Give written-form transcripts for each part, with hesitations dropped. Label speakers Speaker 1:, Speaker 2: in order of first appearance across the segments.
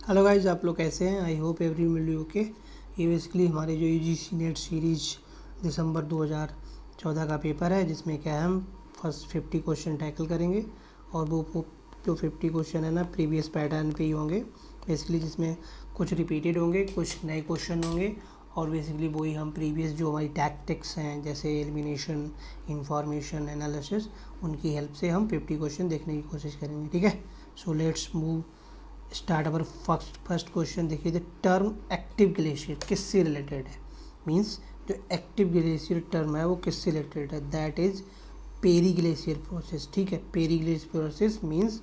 Speaker 1: Hello guys, आप लोग कैसे हैं? I hope every will be okay. ये बेसिकली हमारे जो यूजीसी नेट सीरीज दिसंबर 2014 का पेपर है, जिसमें क्या है हम फर्स्ट 50 क्वेश्चन टैकल करेंगे। और वो जो 50 क्वेश्चन है ना, प्रीवियस पैटर्न पे ही होंगे बेसिकली, जिसमें कुछ रिपीटेड होंगे, कुछ नए क्वेश्चन होंगे। और बेसिकली वही हम प्रीवियस जो हमारी टैक्टिक्स हैं, जैसे एलिमिनेशन, इंफॉर्मेशन, एनालिसिस, उनकी हेल्प से हम 50 क्वेश्चन देखने की कोशिश करेंगे। ठीक है, so let's move start our first question. देखिए, द टर्म एक्टिव ग्लेशियर किससे रिलेटेड है? मीन्स जो एक्टिव ग्लेशियर टर्म है वो किससे रिलेटेड है? That is peri glacier process. ठीक है, peri glacier process means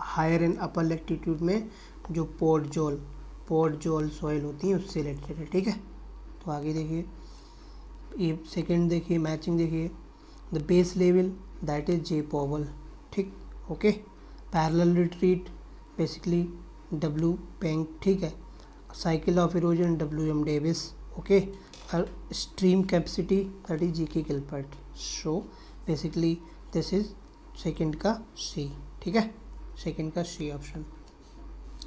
Speaker 1: higher and upper latitude में जो पोर्टजोल सॉइल होती है उससे रिलेटेड है। ठीक है, तो आगे देखिए, ये सेकेंड देखिए, मैचिंग देखिए, the base level that is J Powell. ठीक, okay. Parallel retreat basically W Penck. ठीक है, cycle of erosion W M Davis. Okay, stream capacity that is G K Gilbert. So basically this is second का C. ठीक है, second का सी option.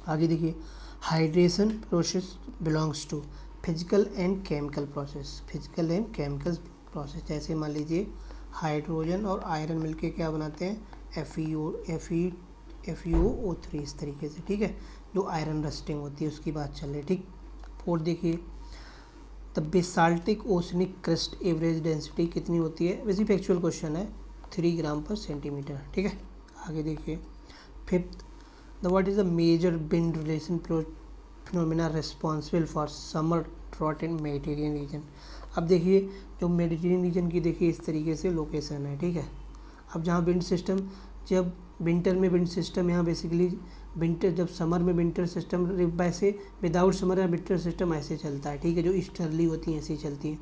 Speaker 1: आगे देखिए, hydration process belongs to physical and chemical process. Physical and chemical process, जैसे मान लीजिए hydrogen और आयरन मिलके क्या बनाते हैं? FeO3 इस तरीके से। ठीक है, जो आयरन रस्टिंग होती है उसकी बात चल रही है। ठीक, फोर्थ देखिए, the basaltic oceanic crust average density कितनी होती है? वैसे फैक्चुअल क्वेश्चन है, 3 ग्राम पर सेंटीमीटर। ठीक है, आगे देखिए, fifth, the what is the major wind relation phenomena responsible for summer drought in Mediterranean region. अब देखिए, जो मेडिटेरियन रीजन की देखिए इस तरीके से लोकेशन है। ठीक है, अब जहाँ विंड सिस्टम, जब विंटर में विंड सिस्टम यहाँ बेसिकली विंटर, जब समर में विंटर सिस्टम वैसे विदाउट समर या विंटर सिस्टम ऐसे चलता है। ठीक है, जो ईस्टर्ली होती हैं ऐसे चलती हैं।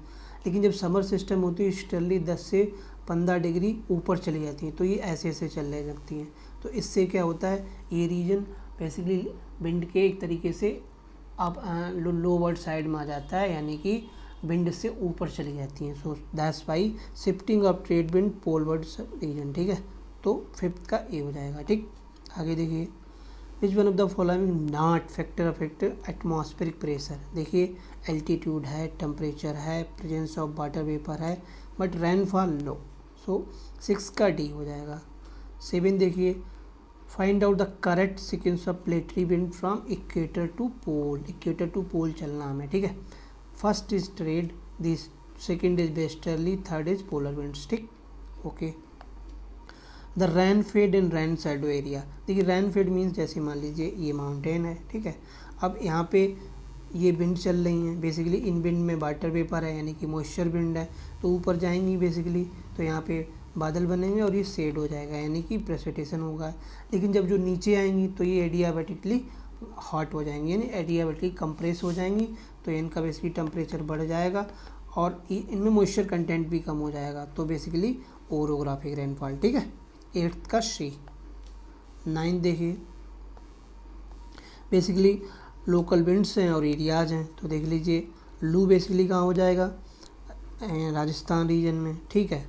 Speaker 1: लेकिन जब समर सिस्टम होती है ईस्टर्ली 10 से 15 डिग्री ऊपर चली जाती हैं, तो ये ऐसे ऐसे चलने लगती हैं। तो इससे क्या होता है, ये रीजन बेसिकली विंड के एक तरीके से अब लोवर्ड साइड में आ जाता है, यानी कि विंड से ऊपर चली जाती हैं। So that's why shifting of trade wind poleward region. ठीक है, तो फिफ्थ का ए हो जाएगा। ठीक, आगे देखिए, which one of the following not factor affect atmospheric pressure. देखिए, एल्टीट्यूड है, टेम्परेचर है, प्रेजेंस ऑफ वाटर वेपर है, बट रेनफॉल नो। सो 6 का डी हो जाएगा। 7 देखिए, find out the correct sequence of planetary wind from equator to pole. Equator to pole चलना हमें। ठीक है, first is trade, this second is westerly, third is polar winds. ठीक, okay. The rain fade and ran shadow area. देखिए, रैन fade means जैसे मान लीजिए ये माउंटेन है। ठीक है, अब यहाँ पे ये विंड चल रही हैं, बेसिकली इन विंड में वाटर वेपर है, यानी कि मॉइस्चर विंड है, तो ऊपर जाएंगी बेसिकली, तो यहाँ पे बादल बनेंगे और ये शेड हो जाएगा, यानी कि प्रेसिपिटेशन होगा। लेकिन जब जो नीचे आएंगी तो ये एडियाबेटिकली हॉट हो जाएंगी, यानी एडियाबेटिकली कंप्रेस हो जाएंगी, तो इनका बेसिकली टेम्परेचर बढ़ जाएगा और इनमें मॉइस्चर कंटेंट भी कम हो जाएगा, तो बेसिकली ओरोग्राफिक रेनफॉल। ठीक है, 8th का सी। 9th देखिए, बेसिकली लोकल विंड्स हैं और एरियाज हैं, तो देख लीजिए लू बेसिकली कहाँ हो जाएगा? राजस्थान रीजन में। ठीक है,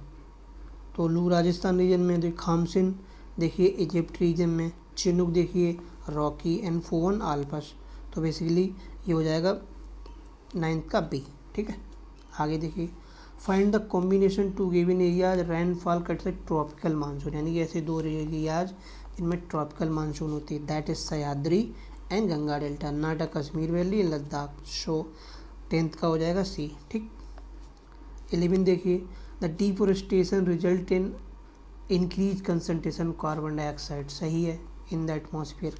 Speaker 1: तो लू राजस्थान रीजन में। तो खामसिन देखिए इजिप्ट रीजन में। चिनुक देखिए रॉकी एंड फोवन आल्पस, तो बेसिकली ये हो जाएगा 9th का बी। ठीक है, आगे देखिए, find the combination to given areas rainfall cut से ट्रॉपिकल मानसून, यानी कि ऐसे 2 एरियाज जिनमें ट्रॉपिकल मानसून होती है, that is Sahyadri and Ganga delta, Karnataka, Kashmir valley, Ladakh. So 10th का हो जाएगा सी। ठीक, 11 देखिए, the deforestation result in increase concentration carbon dioxide. सही है, in the atmosphere.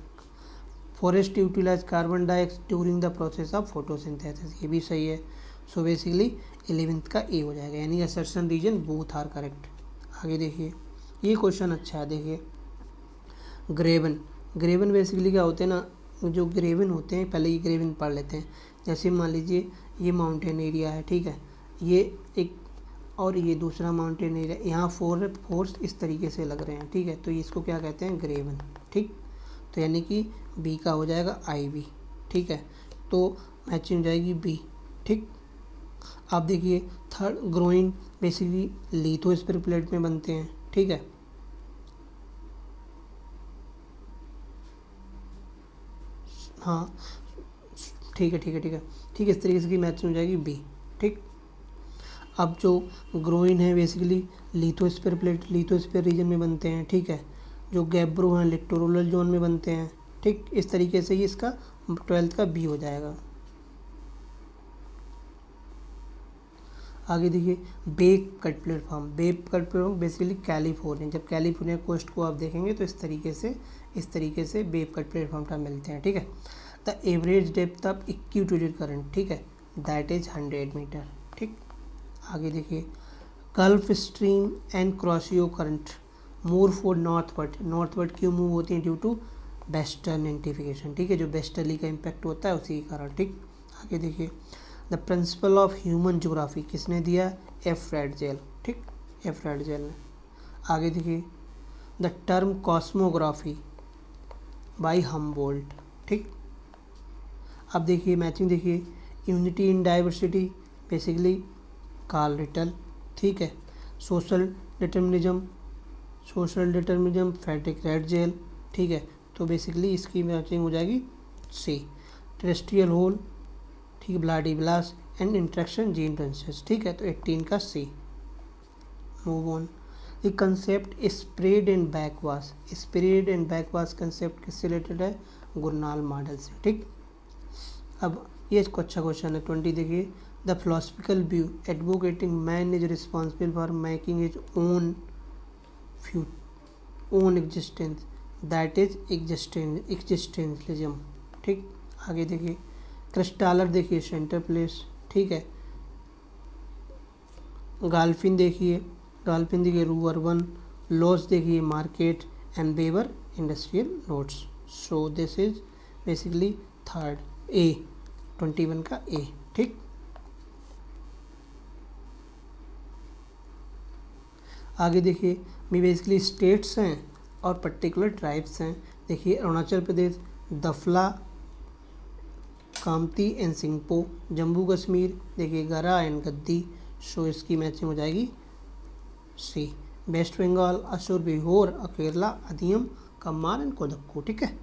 Speaker 1: Forest utilise carbon dioxide during the process of photosynthesis, ये भी सही है। सो बेसिकली 11th का ए हो जाएगा, यानी assertion reason both are correct. आगे देखिए, ये क्वेश्चन अच्छा है। देखिए, ग्रेवन बेसिकली क्या होते हैं ना, जो ग्रेवन होते हैं, पहले ये ग्रेवन पढ़ लेते हैं। जैसे मान लीजिए ये माउंटेन एरिया है। ठीक है, ये एक और ये दूसरा माउंटेन एरिया, यहाँ फोर्स इस तरीके से लग रहे हैं। ठीक है, तो इसको क्या कहते हैं? ग्रेवन। ठीक, तो यानी कि बी का हो जाएगा आई बी। ठीक है, तो मैचिंग हो जाएगी बी। ठीक, आप देखिए, third groin basically lithosphere plate में बनते हैं। ठीक है, हाँ ठीक है ठीक है ठीक है ठीक है, इस तरीके से की मैचिंग हो जाएगी बी। ठीक, अब जो ग्रोइन है basically lithosphere plate lithosphere region में बनते हैं। ठीक है, जो गैब्रो हैं लिटोरल जोन में बनते हैं। ठीक, इस तरीके से ही इसका 12th का बी हो जाएगा। आगे देखिए back cut platform. Back cut platform basically California, जब कैलिफोर्निया कोस्ट को आप देखेंगे तो इस तरीके से बेक कट प्लेटफॉर्म का मिलते हैं। ठीक है, the average depth of equatorial current, ठीक है, दैट इज 100 मीटर। ठीक, आगे देखिए Gulf Stream and Kuroshio current move for northward क्यों मूव होती हैं? Due to western intensification. ठीक है, जो वेस्टर्ली का इम्पैक्ट होता है उसी के कारण। ठीक, आगे देखिए the principle of human geography किसने दिया? F Ratzel. ठीक, एफ रैडजेल ने। आगे देखिए the term cosmography by Humboldt. ठीक, अब देखिए मैचिंग देखिए unity in diversity basically Karl Ritter. ठीक है, सोशल डिटर्मिनिज्म फ्रेडरिक रैडजेल। ठीक है, तो बेसिकली इसकी मैचिंग हो जाएगी सी। टेरेस्ट्रियल होल, ठीक है, bloody blast and interaction gene princes. ठीक है, तो 18 का C. Move on the concept spread and backwash. Spread and backwash concept किससे रिलेटेड है? गुरनाल मॉडल से। ठीक, अब ये अच्छा क्वेश्चन है 20 देखिए the philosophical view advocating man is responsible for making his own existence, that is existentialism. ठीक, आगे देखिए क्रिस्टालर देखिए सेंटर प्लेस। ठीक है, गाल्फिन देखिए रूअर वन, लॉस देखिए मार्केट एंड बेवर industrial notes. So this is basically third A 21 का ए। ठीक, आगे देखिए मी बेसिकली स्टेट्स हैं और पर्टिकुलर ट्राइब्स हैं। देखिए अरुणाचल प्रदेश दफला कामती एंड सिंगपो, जम्मू कश्मीर देखिए गरा एंड गद्दी। सो इसकी मैचिंग हो जाएगी सी। वेस्ट बंगाल असुर बिहोर केरला अधियम कम्मार एंड कोदक्कू। ठीक है,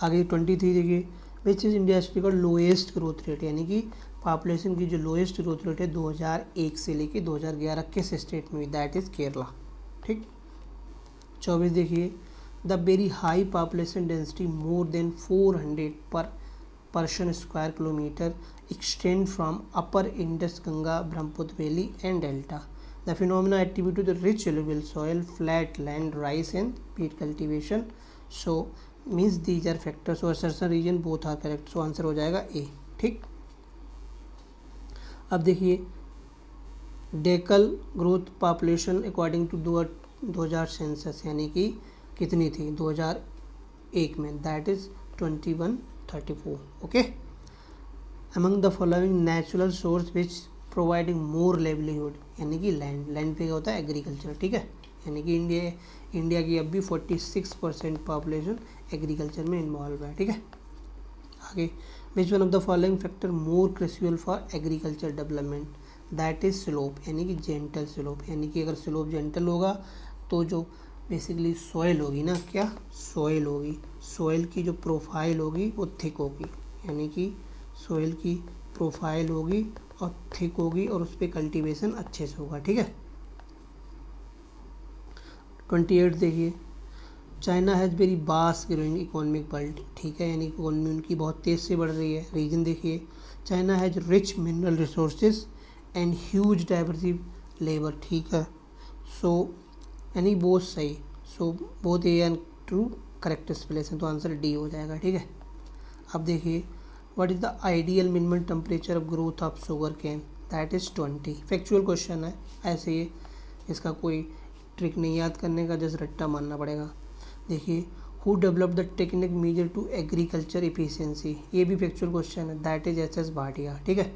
Speaker 1: आगे 23 देखिए विच इज इंडिया का लोएस्ट ग्रोथ रेट, यानी कि पॉपुलेशन की जो लोएस्ट ग्रोथ रेट है 2001 से लेके 2011 किस स्टेट में, दैट इज केरला। ठीक, 24 देखिए the very high population density more than 400 पर person square kilometre extend from upper Indus Ganga Brahmaputra valley and delta. The phenomena attributed to the rich alluvial soil, flat land, rice and wheat cultivation. So means these are factors. So assertion region both are correct. So answer हो जाएगा A. ठीक, अब देखिए decadal growth population according to 2000 census, यानी कि कितनी थी 2001 में, that is 2134. Okay, among the following natural source which providing more livelihood, यानी कि लैंड पे क्या होता है? एग्रीकल्चर। ठीक है, यानी कि इंडिया की अब भी 46% पॉपुलेशन एग्रीकल्चर में इन्वॉल्व है। ठीक है, आगे विच one of the following factor more crucial for agriculture development, that is slope, यानी कि जेंटल स्लोप। यानी कि अगर स्लोप जेंटल होगा तो जो बेसिकली सॉइल होगी ना, क्या सॉइल होगी, सॉइल की जो प्रोफाइल होगी वो थिक होगी, यानी कि सोइल की प्रोफाइल होगी और थिक होगी और उस पर कल्टीवेशन अच्छे से होगा। ठीक है, 28 देखिए China has very vast growing economic world. ठीक है, यानी इकोनॉमी उनकी बहुत तेज़ से बढ़ रही है। रीजन देखिए China has rich mineral resources and huge diversive labour. ठीक है, सो यानी बहुत सही। So both A and true correct explanation, तो आंसर डी हो जाएगा। ठीक है, अब देखिए what is the ideal minimum temperature of growth of sugar cane, that is 20। Factual question है, ऐसे ही इसका कोई ट्रिक नहीं याद करने का, जस्ट रट्टा मानना पड़ेगा। देखिए who develop the technique measure to agriculture efficiency, ये भी फैक्चुअल क्वेश्चन है, दैट इज एस भाटिया। ठीक है,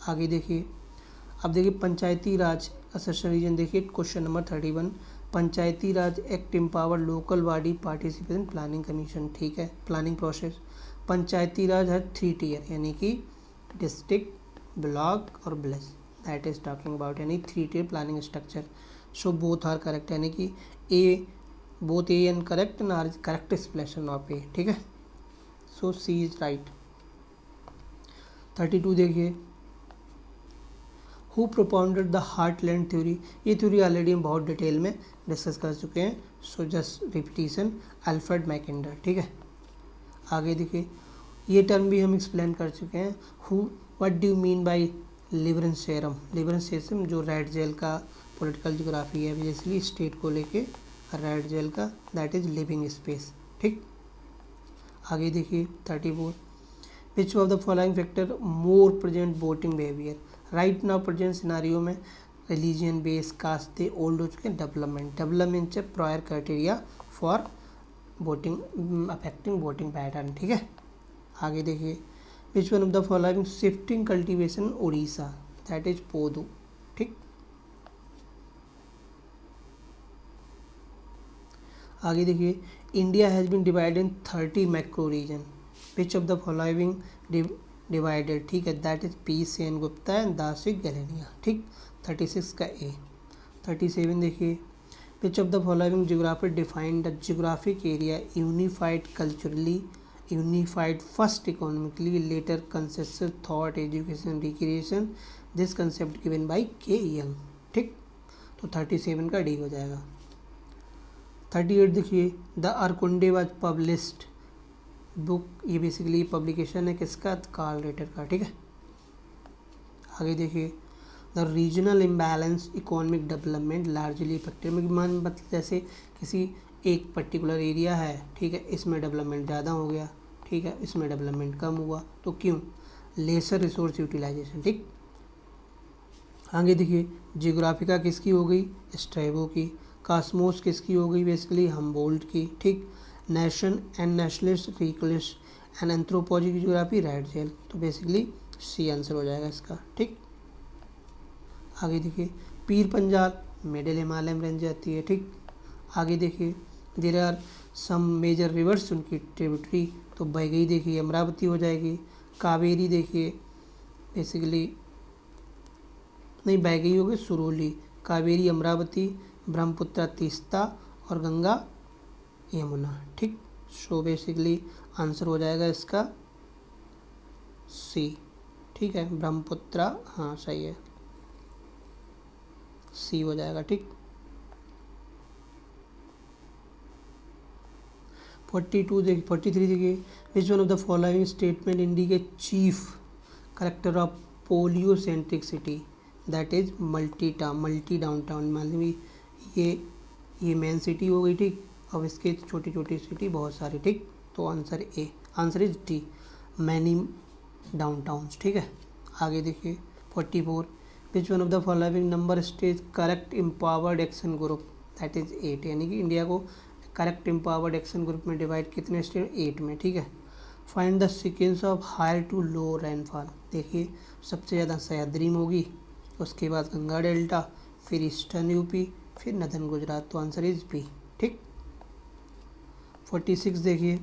Speaker 1: आगे देखिए अब देखिए पंचायती राज असर्शन रीजन, देखिए question number 31 Panchayati Raj act empower local body participation planning commission. ठीक है, प्लानिंग प्रोसेस पंचायती राज है 3 टियर, यानी कि डिस्ट्रिक्ट ब्लॉक और village, that is talking about, यानी 3 tier planning structure. So both are correct, यानी कि A both A and correct and R correct explanation of A. ठीक है, सो सी इज राइट। 32 देखिए, who propounded the heartland theory. ये थ्योरी already हम बहुत डिटेल में डिस्कस कर चुके हैं, so just repetition, Alfred Mackinder. ठीक है, आगे देखिए, ये टर्म भी हम एक्सप्लेन कर चुके हैं। Who, what do you mean by lebensraum. Lebensraum जो रेड जेल का पॉलिटिकल ज्योग्राफी है, बेसिकली स्टेट को लेके रेड जेल का, दैट इज लिविंग स्पेस। ठीक, आगे देखिए 34, which of the following factor more present voting behaviour. Right now present scenario में religion base, caste they old हो चुके हैं, डेवलपमेंट से prior criteria for voting affecting voting pattern. ठीक है, आगे देखिए, which one of the following shifting cultivation Orissa, that is Podu. ठीक, आगे देखिए, India has been divided in 30 macro region, which of the following divided. ठीक है, that is P Sen Gupta and Sdasyuk Galina. ठीक, 36 का ए। 37 देखिए, which of the following geographer defined the geographic area unified culturally, unified first economically, later concessive thought education recreation, this concept given by K Young. ठीक, तो 37 का D हो जाएगा। 38 देखिए, the अरकुंडे was published book, ये basically publication है किसका, Karl rater का। ठीक है, आगे देखिए, the regional imbalance economic development largely affected, मतलब जैसे किसी एक पर्टिकुलर एरिया है, ठीक है, इसमें डेवलपमेंट ज़्यादा हो गया, ठीक है, इसमें डेवलपमेंट कम हुआ, तो क्यों, लेसर रिसोर्स यूटिलाइजेशन। ठीक, आगे देखिए, जियोग्राफिका किसकी हो गई, स्ट्रैबो की। कास्मोस किसकी हो गई, बेसिकली हमबोल्ट की। ठीक, nation and nationalist realist and anthropology की जियोग्राफी रेड जेल, तो बेसिकली सी आंसर हो जाएगा इसका। ठीक, आगे देखिए, पीर पंजाल मिडिल हिमालय में रेंज आती है। ठीक, आगे देखिए, there are some major rivers उनकी ट्रिब्यूटरी, तो बैगई देखिए अमरावती हो जाएगी। कावेरी देखिए बेसिकली नहीं, बैगई हो गई सुरोली, कावेरी अमरावती, ब्रह्मपुत्र तीस्ता और गंगा यमुना। ठीक, सो बेसिकली आंसर हो जाएगा इसका सी। ठीक है, ब्रह्मपुत्र, हाँ सही है, सी हो जाएगा। ठीक, 43 देखिए, which one of the following statement indicate chief character of polycentric city, that is multi downtown. मान लीजिए ये मेन सिटी हो गई। ठीक, अब इसके छोटी छोटी सिटी बहुत सारी। ठीक, तो answer A, answer is D, many downtowns. ठीक है, आगे देखिए 44, which one of the following number state correct empowered action group, that is 8, यानी कि इंडिया को करेक्ट एम्पावर्ड एक्शन ग्रुप में डिवाइड कितने स्टेट, 8 में। ठीक है, find the sequence of higher to low rainfall. देखिए, सबसे ज़्यादा सह्याद्री में होगी, उसके बाद गंगा डेल्टा, फिर ईस्टर्न यूपी, फिर नदन गुजरात, तो आंसर इज बी। ठीक, 46 देखिए,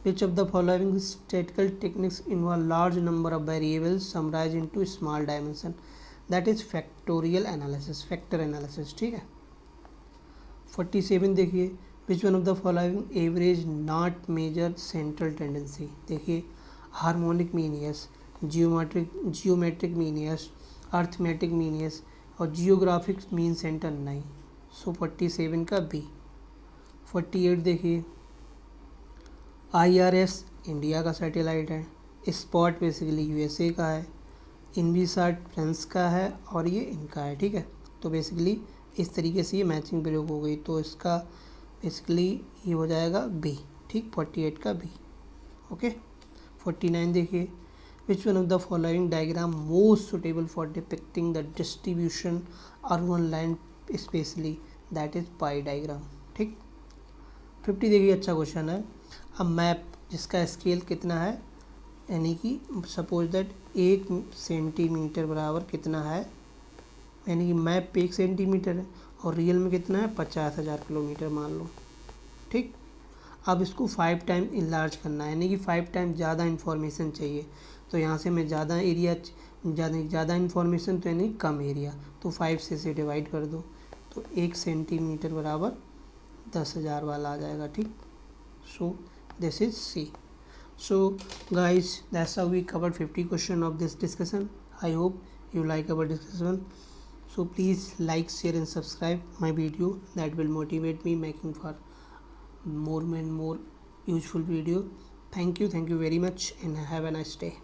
Speaker 1: which of the following statical techniques involve large number of variables summarise into small dimension, that is factorial analysis, factor analysis. ठीक है, 47 देखिए, which one of the following average not measure central tendency. देखिए, harmonic mean yes, geometric mean yes, arithmetic mean yes और geographic mean centre नहीं, so 47 का B. 48 देखिए, IRS India का satellite है, स्पॉट बेसिकली यूएसए का है, इनवीसाट फ्रांस का है और ये इनका है। ठीक है, तो बेसिकली इस तरीके से ये मैचिंग प्रयोग हो गई, तो इसका बेसिकली ये हो जाएगा बी। ठीक, 48 का बी। ओके, 49 देखिए, which one of the following diagram most suitable for depicting the distribution urban land specially, that is pi diagram. ठीक, 50 देखिए, अच्छा क्वेश्चन है। अब मैप जिसका स्केल कितना है, यानी कि सपोज दैट 1 सेंटीमीटर बराबर कितना है, यानी कि मैप पे 1 सेंटीमीटर है और रियल में कितना है, 50,000 किलोमीटर मान लो। ठीक, अब इसको 5 टाइम इनलार्ज करना है, यानी कि 5 टाइम ज़्यादा इन्फॉर्मेशन चाहिए, तो यहाँ से मैं ज़्यादा एरिया ज़्यादा इन्फॉर्मेशन, तो यानी कम एरिया, तो 5 से इसे डिवाइड कर दो, तो 1 सेंटीमीटर बराबर 10,000 वाला आ जाएगा। ठीक, so this is C. So guys, that's how we covered 50 question of this discussion. I hope you like our discussion. So please like, share and subscribe my video. That will motivate me making for more and more useful video. Thank you very much and have a nice day.